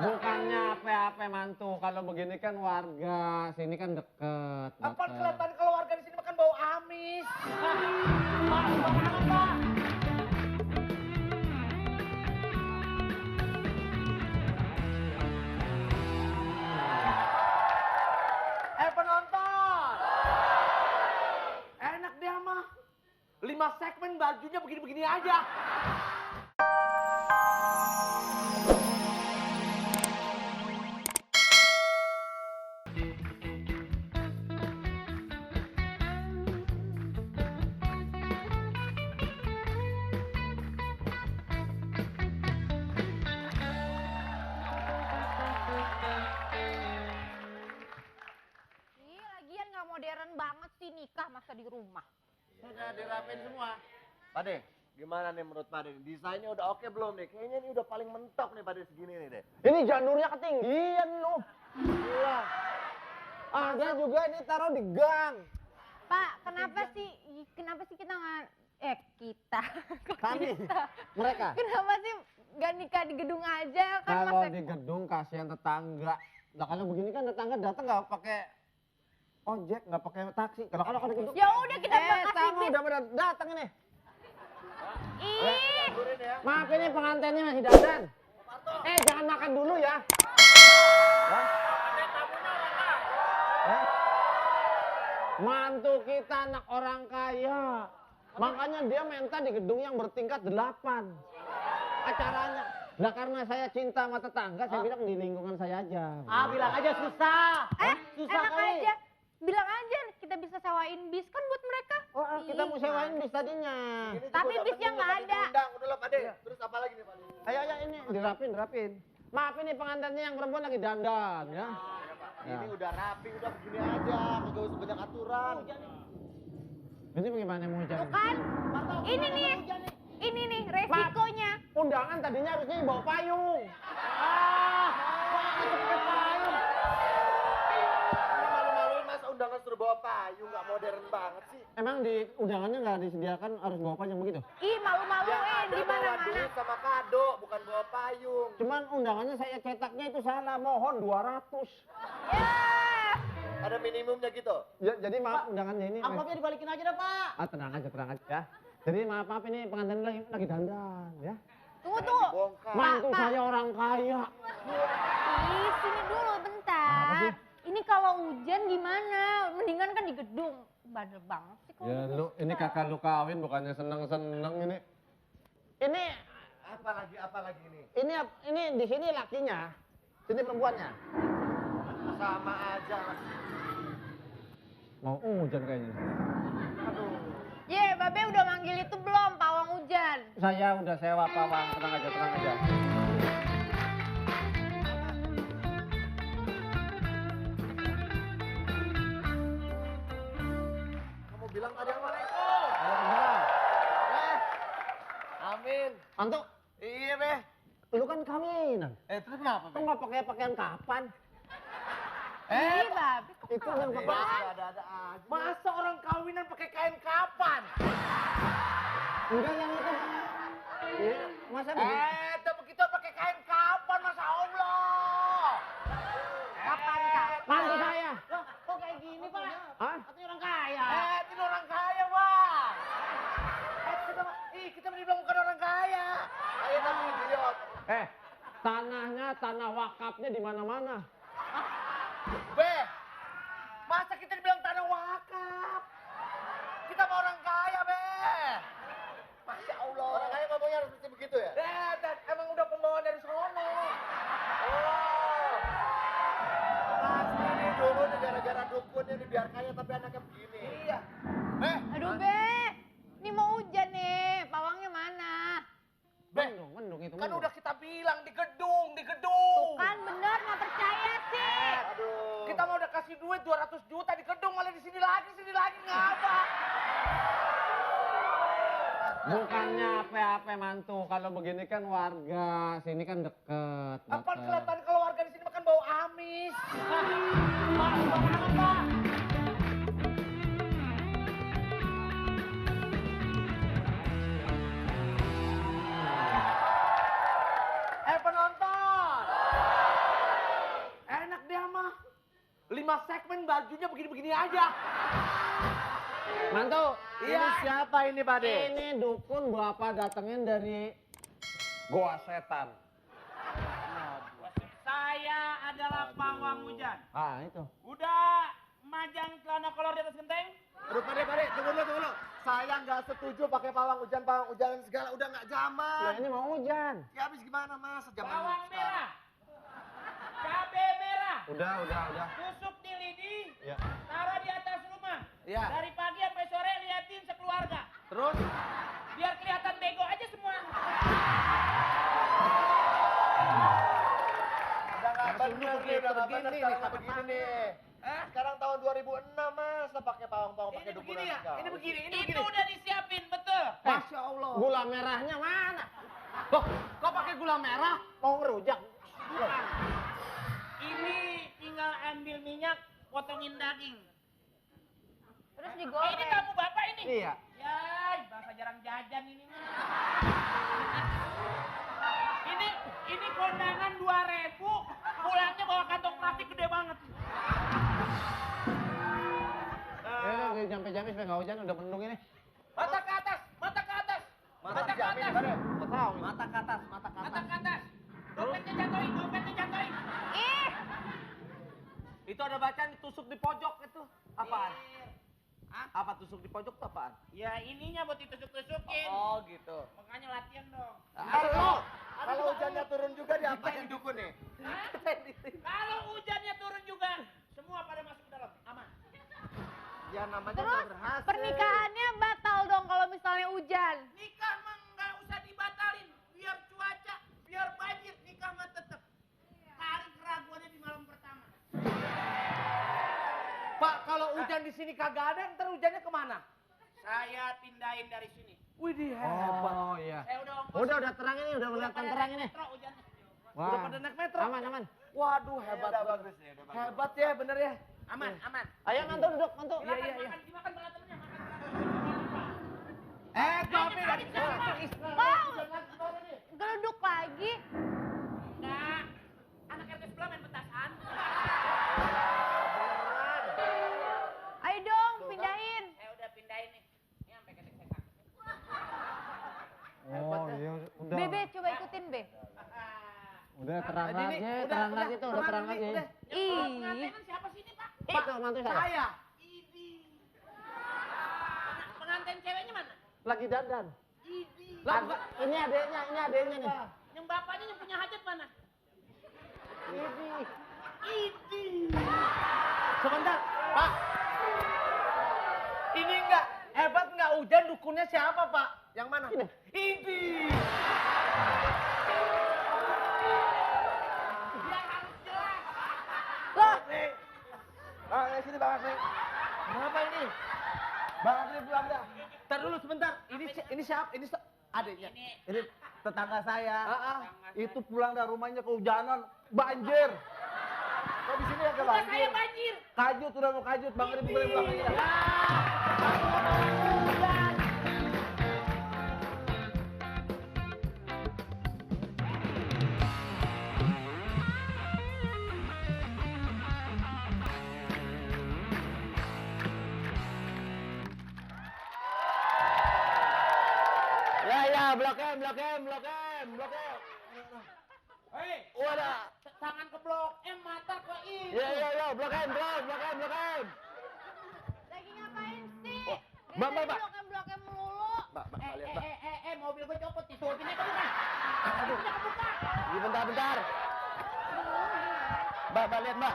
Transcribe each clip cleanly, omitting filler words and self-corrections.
Bukannya apa-apa mantu, kalau begini kan warga, sini kan deket. Apa kelihatan kalau warga di sini makan bau amis? Pak, Pak. Penonton. Enak dia mah. 5 segmen bajunya begini-begini aja. Modern banget sih nikah masa di rumah. Sudah dirapin semua. Pade, gimana nih menurut Pade? Desainnya udah oke belum nih? Kayaknya ini udah paling mentok nih Pade segini nih deh. Ini janurnya ketinggian loh. Gila. Ada juga ini taruh di gang. Pak, kenapa sih kita nggak kita. Kami, mereka. Kenapa sih nggak nikah di gedung aja kan? Kalau di gedung kasihan tetangga. Nah kalau begini kan tetangga datang nggak pakai ojek, nggak pakai taksi. Kalau di gedung. Ya udah kita kasih kamu udah pada datang ini. Ih, Maaf ini pengantinnya masih dandan. Jangan makan dulu ya. Mantu kita anak orang kaya. Makanya dia minta di gedung yang bertingkat 8. Acaranya. Nah karena saya cinta sama tetangga, saya bilang di lingkungan saya aja. Bilang aja susah. Susah enak kali. aja. Bilang aja kita bisa sewain bis kan buat mereka. Kita mau sewain bis tadinya. Tapi bisnya nggak ada. Udah lah Pade. Terus apa lagi nih Pade? Ayo ini dirapin. Maaf ini pengantinnya yang perempuan lagi dandan ya. Ini udah rapi, udah begini aja. Kagak usah banyak aturan. Ini bagaimana mau hujan? Tuh kan? Ini nih resikonya. Undangan tadinya harusnya bawa payung. Malu-maluin masa undangan suruh bawa payung, nggak modern banget sih. Emang di undangannya nggak disediakan harus bawa payung begitu? Ih, malu-maluin di Bawa mana-mana. duit sama kado, bukan bawa payung. Cuman undangannya saya cetaknya itu salah, mohon 200. Ya. Ada minimumnya gitu. Ya, jadi maaf undangannya ini. Amplopnya dibalikin aja dah Pak. Tenang aja ya. Jadi maaf ini pengantin lagi dandan ya. Tunggu. Bongkar. Mantu saya orang kaya. Ih, sini dulu bentar. Ini kalau hujan gimana? Mendingan kan di gedung. Bandel banget sih kalau Ya gitu. lu ini kakak lu kawin bukannya seneng-seneng ini. Ini Apa lagi ini? ini di sini lakinya, sini perempuannya. Sama aja. Mau hujan kayaknya. Ye, Babe udah manggil itu belum pawang hujan? Saya udah sewa pawang, tenang aja. Kamu bilang tadi apa? Amin. Mantu, Iya Beh. lu kan kawinan. Terus kenapa Lu nggak pakai pakaian kapan? Ih, Babe. Itu yang pakai. Ada aja. Masa orang kawinan pakai kain kapan? Enggak yang itu. Iya, masa begitu? Tapi kita pakai kain kapan, Masya Allah. Kapan? Mantu saya. Loh, kok kayak gini, Pak? Hah? Katanya orang kaya. Ini orang kaya, Pak. Kita dibilang bukan orang kaya. Ayo tapi idiot. Tanahnya, tanah wakafnya di mana-mana. Beh, masa kita dibilang tanah wakaf? Kita mau orang kaya, Beh. Masya Allah. Orang kaya ngomongnya harus seperti begitu ya? Dan emang udah pembawa dari sono. Oh. Pasti ini dulu nih gara-gara dukunnya nih biar kaya tapi anaknya begini. Iya. Aduh, Be. Ini mau hujan nih. Pawangnya mana? Mendung itu. Kan mendung. udah kita bilang di gedung. Tuh kan bener nggak percaya sih. Aduh. Kita mau udah kasih duit 200 juta di gedung malah di sini lagi ngapa? Bukannya apa-apa mantu, kalau begini kan warga, sini kan deket. Apa kelihatan kalau warga di sini makan bau amis? Pak. Penonton. bajunya begini-begini aja. Mantu, Ini siapa ini, Pak De? ini dukun Bapak datengin dari Goa Setan. Saya adalah pawang hujan. Ah, itu. Udah majang celana kolor di atas genteng? Aduh, Pak De, tunggu dulu. Saya nggak setuju pakai pawang hujan segala. Udah nggak Ya zaman. ini mau hujan. Ya habis gimana, Mas? Zaman Bawang sekarang. merah. Cabai merah. Udah. Tusuk di lidi. Ya. Taruh di atas rumah. Iya. Dari pagi sampai sore liatin sekeluarga. Terus? Biar kelihatan bego aja semua. Udah nggak bener nih, udah nggak bener begini sekarang nih, nggak begini nih. Sekarang tahun 2006, Mas. Lah pakai pawang-pawang pakai Ini dukunan begini ya? segala. Ini begini. Itu udah disiapin, betul. Masya Allah. Gula merahnya mana? Loh, kok pakai gula merah? Mau ngerujak. Ini tinggal ambil minyak, potongin daging. Terus Ini digoreng. tamu bapak ini? Iya. Ya, bangsa jarang jajan ini mah. Ini kondangan 2.000, pulangnya bawa kantong plastik gede banget. Ya, jampe-jampe supaya nggak hujan, udah mendung ini. Mata ke atas, mata ke atas. Mata ke dijamin, atas. Pak De. Nggak tahu. Mata ke atas, mata ke Mata atas. ke atas. Dompetnya jatuhin, dompetnya jatuhin. Ih, Itu ada bacaan tusuk di pojok itu. Apaan? Hah? Apa tusuk di pojok itu apaan? Ya ininya buat ditusuk-tusukin. Oh gitu. Makanya latihan dong. Kalau hujannya turun juga diapain dukun nih? Hah? Kalau hujannya turun juga, semua pada masuk ke dalam. Aman. Ya namanya terus udah berhasil. pernikahannya batal dong kalau misalnya hujan. Nikah mah nggak usah dibatalin. Biar cuaca, biar banjir, nikah mah tetep. Tarik keraguannya di malam pertama. Pak, kalau hujan di sini kagak ada, ntar hujannya kemana? Saya pindahin dari sini. Widih hebat. Oh iya. Saya udah ongkos. Udah terang ini, udah kelihatan terang ini. Metro hujannya. Wah. Udah pada naik metro. Aman. Waduh hebat udah banget. bagus ya, udah bagus. Hebat ya bener ya. Aman, aman. Ayo mantu duduk, mantu. Silakan iya. makan, dimakan bala temennya, makan. Kopi Ayo, siapa? Oh, geluduk lagi. Enggak. Anak RT sebelah main petasan. Ayo dong, pindahin. Saya udah pindahin nih. Ini sampai ketek-ketek. Oh iya, udah. Bebe, coba ikutin, Be. Udah terang Ini, lagi, udah, terang lagi tuh, udah terang lagi. udah. Ih. Pengantin siapa sih ini, Pak? Itu mantu saya. Saya. Idi. Pengantin ceweknya mana? Lagi dandan. Idi. Lah, Ini adeknya nih. Yang bapaknya yang punya hajat mana? Ini. Idi. sebentar, Pak. Ini enggak hebat enggak hujan dukunnya siapa, Pak? Yang mana? Ini. Ini. Biar harus jelas. Loh, Bang, sini Bang Asri. Kenapa ini? Bang Asri pulang dah. Ntar dulu sebentar. Ini siapa? Ini adiknya. Ini Tetangga saya. tetangga Itu pulang dari rumahnya kehujanan, banjir. Kok di sini agak rumah saya banjir? banjir. Kajut, udah mau kajut. Bang Asri boleh pulang aja. Ya, Blok M. Hei, Wadah. tangan ke blok M, mata ke I. Ya, Blok M. lagi ngapain sih? Mbak, Dari Mbak. blok-bloknya melulu. Mbak, lihat, Mbak. Mobil gue copot, disuapinnya ke rumah. Aduh. Pindah ke buka. Iya, bentar. Mbak, lihat, Mbak.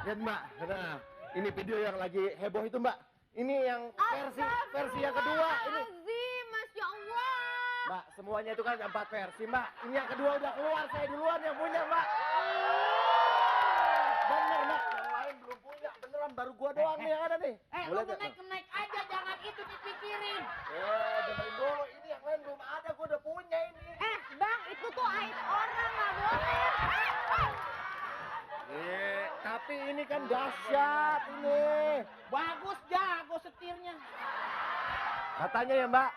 Lihat, Mbak. Nah, ini video yang lagi heboh itu, Mbak. Ini yang versi yang kedua. Ini, Astagfirullahaladzim, Masya Allah. Mbak, semuanya itu kan 4 versi, Mbak. Ini yang kedua udah keluar, saya duluan yang punya, Mbak. Bener, Mbak. Yang lain belum punya. Beneran, baru gua doang nih yang ada nih. Lu Boleh nggak, naik aja, jangan itu dipikirin. dengerin dulu. Ini yang lain belum ada, gua udah punya ini. Bang, itu tuh aib orang, nggak boleh. Tapi ini kan dahsyat ini. Bagus, jago setirnya. Katanya ya, Mbak.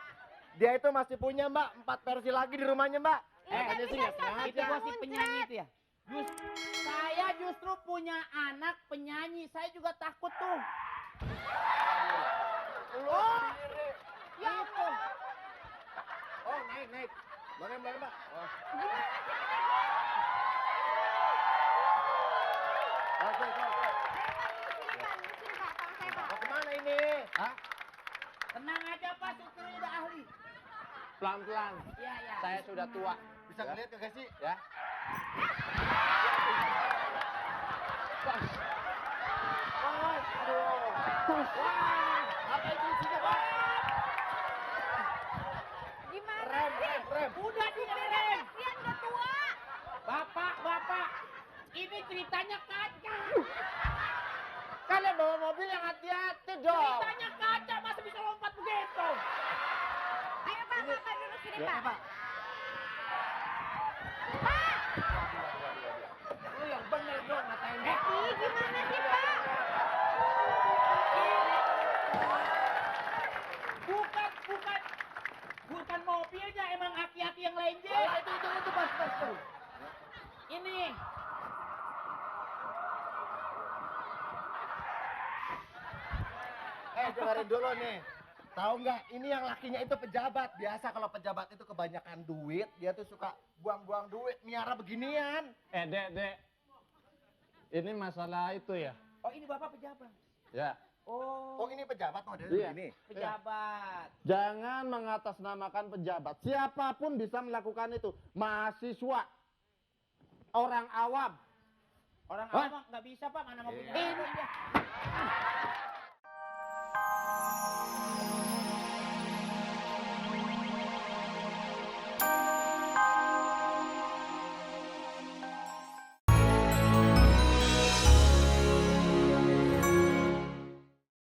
Dia itu masih punya, Mbak, 4 versi lagi di rumahnya, Mbak. Iya, Katanya tapi sih kan nggak sengaja. katanya Itu gua si muncrat. penyanyi itu ya. Saya justru punya anak penyanyi. Saya juga takut tuh. Oh, ya itu. Oh, naik. Mana, Mbak? Oh. Oke. Mau kemana ini? Hah? Tenang aja Pak, supirnya udah ahli. Pelan-pelan. Iya, iya. Saya sudah tua. Bisa ngeliat kagak sih? Ya. Wah, apa itu isinya, Pak? Gimana Rem. Udah direm. kasihan udah tua. Bapak, ini ceritanya kaca. Kalian bawa mobil yang hati-hati dong. Ceritanya kaca, masa bisa lompat begitu? Ayo Pak, Pak duduk sini Ya, Pak. Pak. Lu yang bener dong ngatain Ih, gimana sih Pak? Bukan mobilnya, emang aki-aki yang lain Oh, itu pas. Ini. Dengerin dulu nih. Tahu nggak? Ini yang lakinya itu pejabat. Biasa kalau pejabat itu kebanyakan duit, dia tuh suka buang-buang duit, miara beginian. Dek. Ini masalah itu ya? Oh, ini Bapak pejabat. Ya. Oh, ini pejabat modelnya Iya. begini. Pejabat. Jangan mengatasnamakan pejabat. Siapapun bisa melakukan itu. Mahasiswa. Orang awam. Orang Hah? awam nggak bisa Pak, mana mau punya Iya. handphone dia.